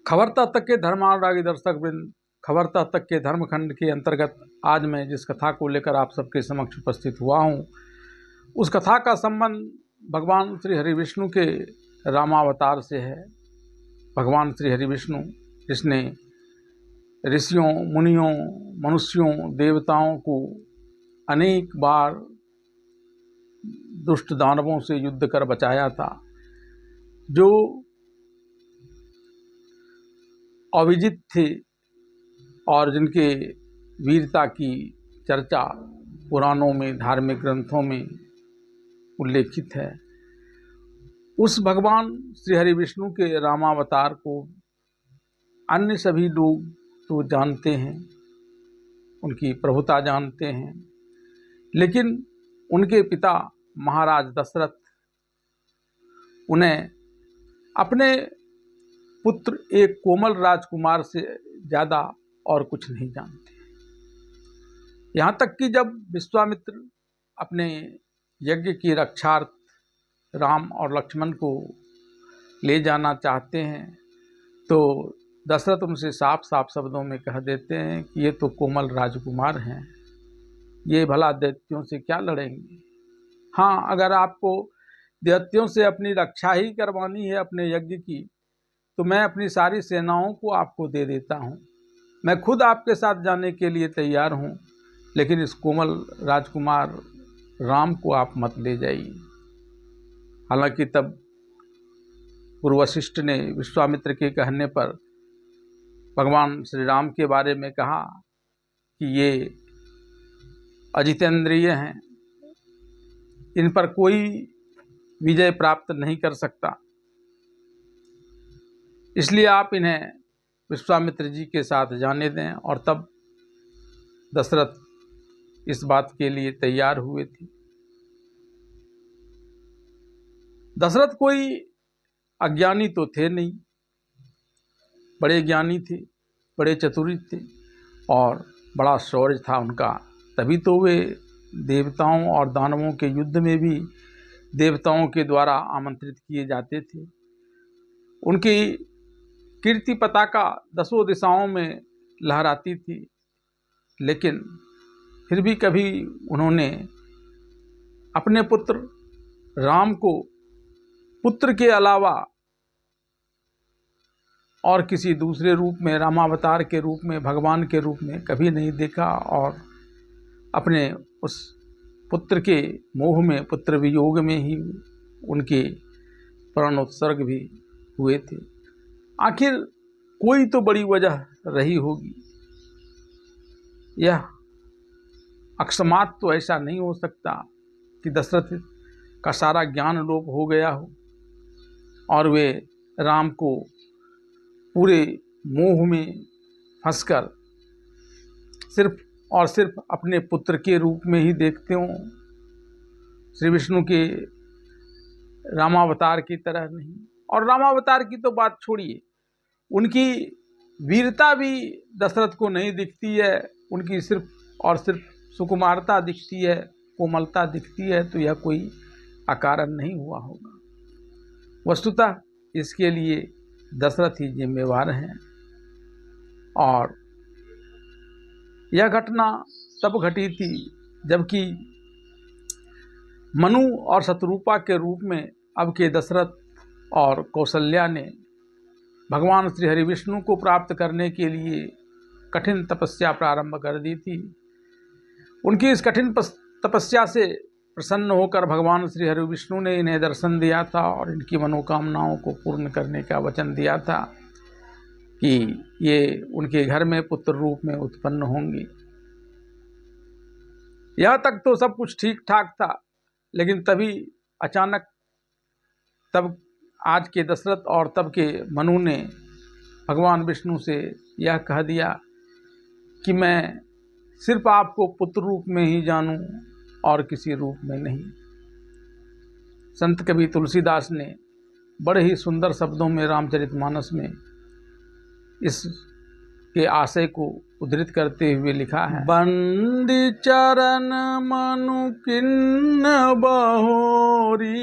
खबरता तक के धर्मानुरागी दर्शक वृंद, खबरता तक के धर्मखंड के अंतर्गत आज मैं जिस कथा को लेकर आप सबके समक्ष उपस्थित हुआ हूँ, उस कथा का संबंध भगवान श्री हरि विष्णु के रामावतार से है। भगवान श्री हरि विष्णु जिसने ऋषियों, मुनियों, मनुष्यों, देवताओं को अनेक बार दुष्ट दानवों से युद्ध कर बचाया था, जो अविजित थे और जिनके वीरता की चर्चा पुराणों में, धार्मिक ग्रंथों में उल्लेखित है। उस भगवान श्री हरि विष्णु के रामावतार को अन्य सभी लोग तो जानते हैं, उनकी प्रभुता जानते हैं, लेकिन उनके पिता महाराज दशरथ उन्हें अपने पुत्र एक कोमल राजकुमार से ज़्यादा और कुछ नहीं जानते। यहाँ तक कि जब विश्वामित्र अपने यज्ञ की रक्षार्थ राम और लक्ष्मण को ले जाना चाहते हैं, तो दशरथ उनसे साफ साफ शब्दों में कह देते हैं कि ये तो कोमल राजकुमार हैं, ये भला दैत्यों से क्या लड़ेंगे। हाँ, अगर आपको दैत्यों से अपनी रक्षा ही करवानी है अपने यज्ञ की, तो मैं अपनी सारी सेनाओं को आपको दे देता हूँ, मैं खुद आपके साथ जाने के लिए तैयार हूँ, लेकिन इस कोमल राजकुमार राम को आप मत ले जाइए। हालांकि तब गुरु वशिष्ठ ने विश्वामित्र के कहने पर भगवान श्री राम के बारे में कहा कि ये अजितेंद्रिय हैं, इन पर कोई विजय प्राप्त नहीं कर सकता, इसलिए आप इन्हें विश्वामित्र जी के साथ जाने दें। और तब दशरथ इस बात के लिए तैयार हुए थे। दशरथ कोई अज्ञानी तो थे नहीं, बड़े ज्ञानी थे, बड़े चतुर थे और बड़ा शौर्य था उनका। तभी तो वे देवताओं और दानवों के युद्ध में भी देवताओं के द्वारा आमंत्रित किए जाते थे। उनकी कीर्ति पताका दसों दिशाओं में लहराती थी, लेकिन फिर भी कभी उन्होंने अपने पुत्र राम को पुत्र के अलावा और किसी दूसरे रूप में, रामावतार के रूप में, भगवान के रूप में कभी नहीं देखा और अपने उस पुत्र के मोह में, पुत्र वियोग में ही उनके प्राणोत्सर्ग भी हुए थे। आखिर कोई तो बड़ी वजह रही होगी। यह अकस्मात तो ऐसा नहीं हो सकता कि दशरथ का सारा ज्ञान लोप हो गया हो और वे राम को पूरे मोह में फंसकर सिर्फ और सिर्फ अपने पुत्र के रूप में ही देखते हों, श्री विष्णु के रामावतार की तरह नहीं। और रामावतार की तो बात छोड़िए, उनकी वीरता भी दशरथ को नहीं दिखती है, उनकी सिर्फ और सिर्फ सुकुमारता दिखती है, कोमलता दिखती है। तो यह कोई अकारण नहीं हुआ होगा। वस्तुतः इसके लिए दशरथ ही जिम्मेवार हैं। और यह घटना तब घटी थी जबकि मनु और शत्रुपा के रूप में अब के दशरथ और कौशल्या ने भगवान श्री हरि विष्णु को प्राप्त करने के लिए कठिन तपस्या प्रारंभ कर दी थी। उनकी इस कठिन तपस्या से प्रसन्न होकर भगवान श्री हरि विष्णु ने इन्हें दर्शन दिया था और इनकी मनोकामनाओं को पूर्ण करने का वचन दिया था कि ये उनके घर में पुत्र रूप में उत्पन्न होंगी। यह तक तो सब कुछ ठीक ठाक था, लेकिन तभी अचानक तब आज के दशरथ और तब के मनु ने भगवान विष्णु से यह कह दिया कि मैं सिर्फ आपको पुत्र रूप में ही जानूं और किसी रूप में नहीं। संत कवि तुलसीदास ने बड़े ही सुंदर शब्दों में रामचरितमानस में इस के आशय को उद्धृत करते हुए लिखा है। बंदी चरण मनु किन्न बहोरी,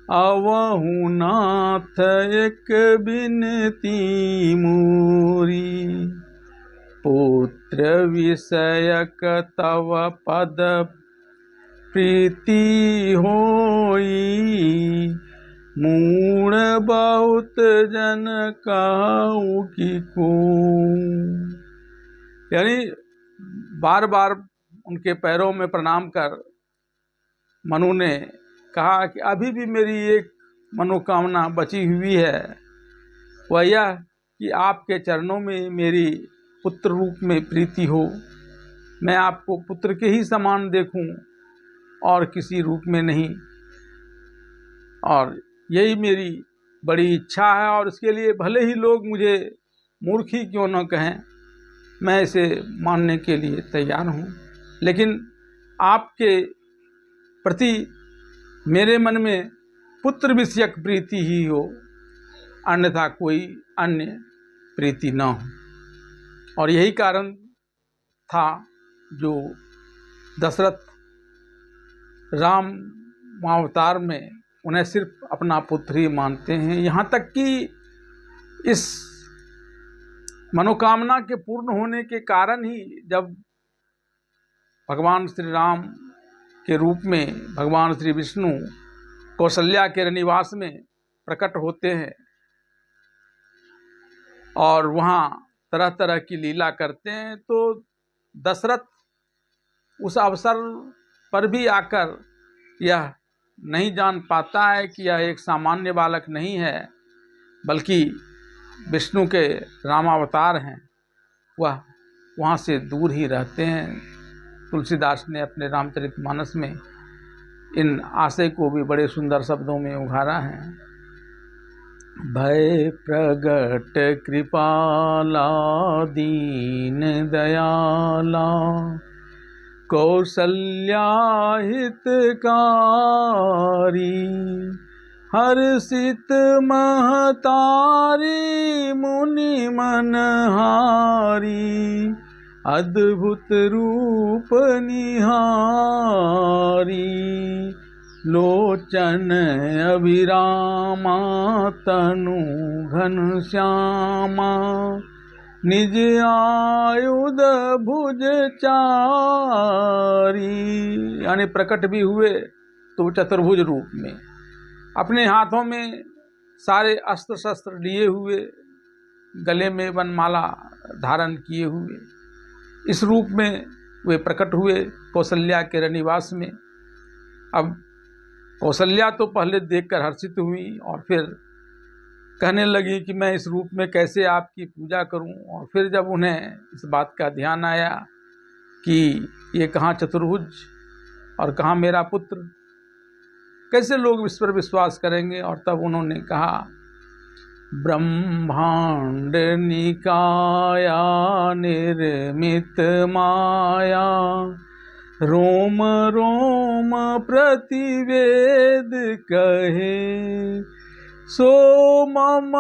अवहु नाथ एक बिनती मोरी, पुत्र विषयक तव पद प्रीति होई, मूढ़ बहुत जन कहूँ कि को। यानी बार बार उनके पैरों में प्रणाम कर मनु ने कहा कि अभी भी मेरी एक मनोकामना बची हुई है, वह यह कि आपके चरणों में मेरी पुत्र रूप में प्रीति हो, मैं आपको पुत्र के ही समान देखूं और किसी रूप में नहीं। और यही मेरी बड़ी इच्छा है, और इसके लिए भले ही लोग मुझे मूर्ख ही क्यों न कहें, मैं इसे मानने के लिए तैयार हूँ। लेकिन आपके प्रति मेरे मन में पुत्र विषयक प्रीति ही हो, अन्यथा कोई अन्य प्रीति न हो। और यही कारण था जो दशरथ राम अवतार में उन्हें सिर्फ अपना पुत्र ही मानते हैं। यहाँ तक कि इस मनोकामना के पूर्ण होने के कारण ही जब भगवान श्री राम के रूप में भगवान श्री विष्णु कौशल्या के निवास में प्रकट होते हैं और वहाँ तरह तरह की लीला करते हैं, तो दशरथ उस अवसर पर भी आकर यह नहीं जान पाता है कि यह एक सामान्य बालक नहीं है, बल्कि विष्णु के रामावतार हैं। वह वहाँ से दूर ही रहते हैं। तुलसीदास ने अपने रामचरितमानस में इन आशय को भी बड़े सुंदर शब्दों में उघारा है। भय प्रगट कृपाला दीन दयाला, कौसल्या हितकारी, हर्षित महतारी मुनि मनहारी, अद्भुत रूप निहारी, लोचन अभिरामा तनु घनश्यामा, निज आयुध भुज चारी। यानी प्रकट भी हुए तो चतुर्भुज रूप में, अपने हाथों में सारे अस्त्र शस्त्र लिए हुए, गले में वनमाला धारण किए हुए, इस रूप में वे प्रकट हुए कौशल्या के रनिवास में। अब कौशल्या तो पहले देखकर हर्षित हुई और फिर कहने लगी कि मैं इस रूप में कैसे आपकी पूजा करूं। और फिर जब उन्हें इस बात का ध्यान आया कि ये कहाँ चतुर्भुज और कहाँ मेरा पुत्र, कैसे लोग इस पर विश्वास करेंगे, और तब उन्होंने कहा, ब्रह्मांड निकाया निर्मित माया, रोम रोम प्रतिवेद कहे, सो मम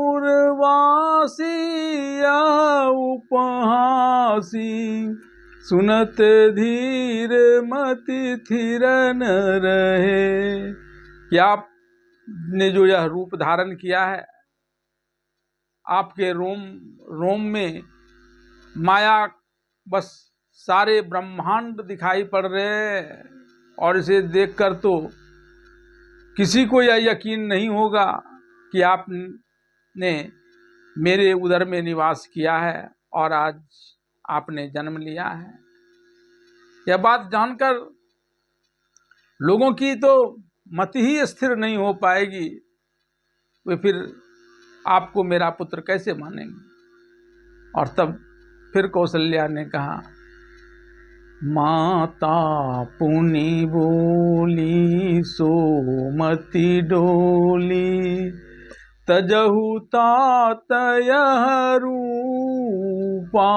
उर्वासी उपहासी, सुनत धीर मति थिर न रहे। कि आपने जो यह रूप धारण किया है, आपके रोम रोम में माया बस सारे ब्रह्मांड दिखाई पड़ रहे हैं, और इसे देखकर तो किसी को यह यकीन नहीं होगा कि आपने मेरे उदर में निवास किया है और आज आपने जन्म लिया है। यह बात जानकर लोगों की तो मति ही स्थिर नहीं हो पाएगी, वे फिर आपको मेरा पुत्र कैसे मानेंगे। और तब फिर कौशल्या ने कहा, माता पुनि बोली सोमति डोली, तजहु तात यह रूपा,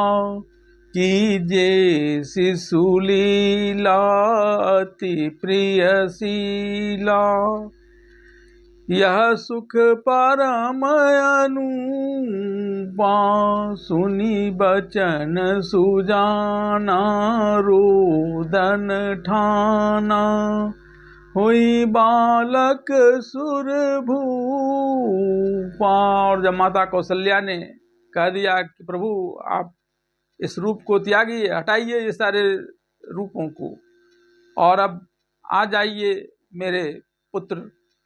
कीजे शिशुलीला अति प्रियशीला, यह सुख परम अनुपा, सुनी बचन सुजाना रोदन ठाना, हुई बालक सुरभूपा। और जब माता कौशल्या ने कह दिया कि प्रभु आप इस रूप को त्यागिए, हटाइए ये सारे रूपों को, और अब आ जाइए मेरे पुत्र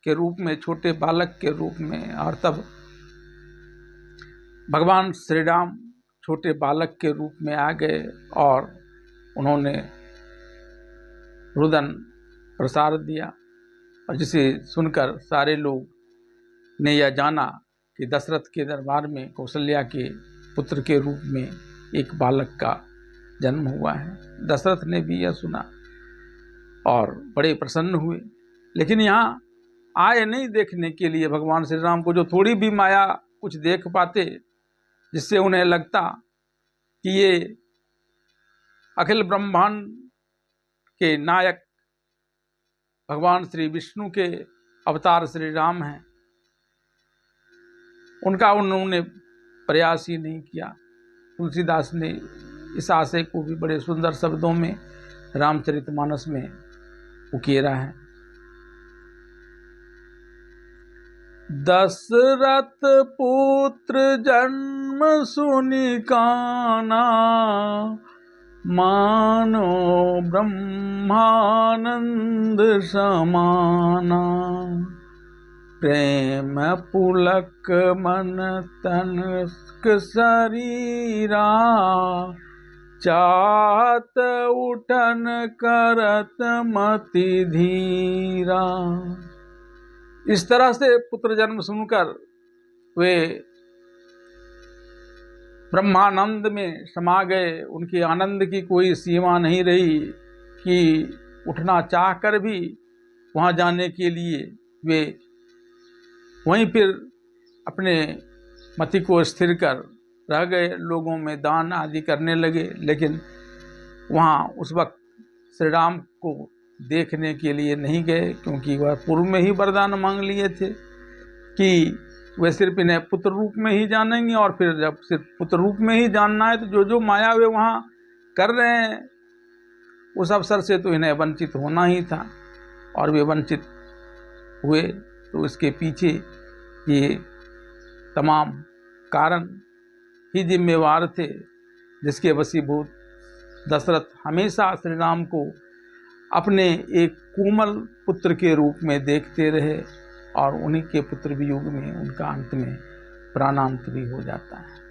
के रूप में, छोटे बालक के रूप में। और तब भगवान श्री राम छोटे बालक के रूप में आ गए और उन्होंने रुदन प्रसार दिया, और जिसे सुनकर सारे लोग ने यह जाना कि दशरथ के दरबार में कौशल्या के पुत्र के रूप में एक बालक का जन्म हुआ है। दशरथ ने भी यह सुना और बड़े प्रसन्न हुए, लेकिन यहाँ आए नहीं देखने के लिए भगवान श्री राम को, जो थोड़ी भी माया कुछ देख पाते जिससे उन्हें लगता कि ये अखिल ब्रह्मांड के नायक भगवान श्री विष्णु के अवतार श्री राम हैं, उनका उन्होंने प्रयास ही नहीं किया। तुलसीदास ने इस आशय को भी बड़े सुंदर शब्दों में रामचरितमानस में उकेरा है। दशरथ पुत्र जन्म सुनि काना, मानो ब्रह्मानंद समाना। प्रेम पुलक मन तन शरीरा, चाहत उठन करत मति धीरा। इस तरह से पुत्र जन्म सुनकर वे ब्रह्मानंद में समा गए। उनके आनंद की कोई सीमा नहीं रही कि उठना चाहकर भी वहाँ जाने के लिए वे वहीं फिर अपने मति को स्थिर कर रह गए, लोगों में दान आदि करने लगे। लेकिन वहाँ उस वक्त श्री राम को देखने के लिए नहीं गए, क्योंकि वह पूर्व में ही वरदान मांग लिए थे कि वे सिर्फ इन्हें पुत्र रूप में ही जानेंगे, और फिर जब सिर्फ पुत्र रूप में ही जानना है तो जो जो माया वे वहाँ कर रहे हैं उस अवसर से तो इन्हें वंचित होना ही था, और वे वंचित हुए। तो इसके पीछे ये तमाम कारण ही जिम्मेवार थे, जिसके वशीभूत दशरथ हमेशा श्री राम को अपने एक कोमल पुत्र के रूप में देखते रहे, और उन्हीं के पुत्र वियोग में उनका अंत में प्राणांत भी हो जाता है।